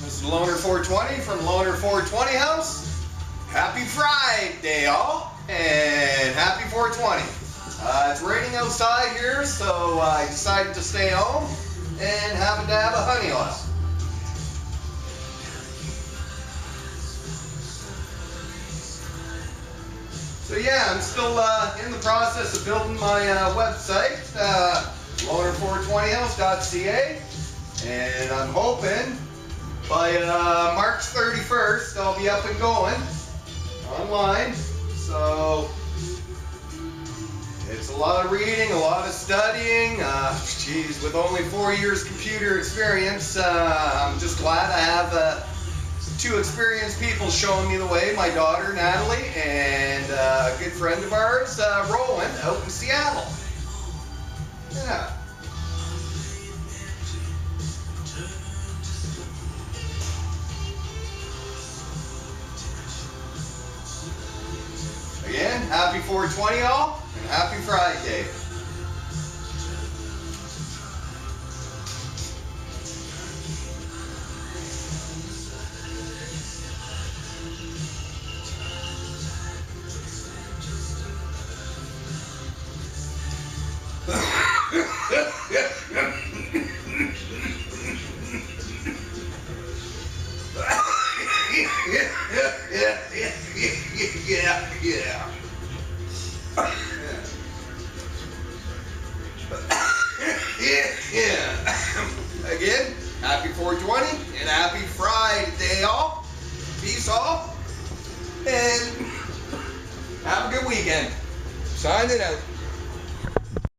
This is Loner 420 from Loner 420 House. Happy Friday, y'all, and happy 420. It's raining outside here, so I decided to stay home and have a dab of honey oil. So yeah, I'm still in the process of building my website, loner420house.ca, and I'm hoping by March 31st I'll be up and going online. So it's a lot of reading, a lot of studying. Geez, with only 4 years computer experience, I'm just glad I have two experienced people showing me the way, my daughter Natalie and a good friend of ours, Roland, out in Seattle. Yeah. Again, happy 420 all, and happy Friday. Again, happy 420 and happy Friday all. Peace all. And have a good weekend. Signing out.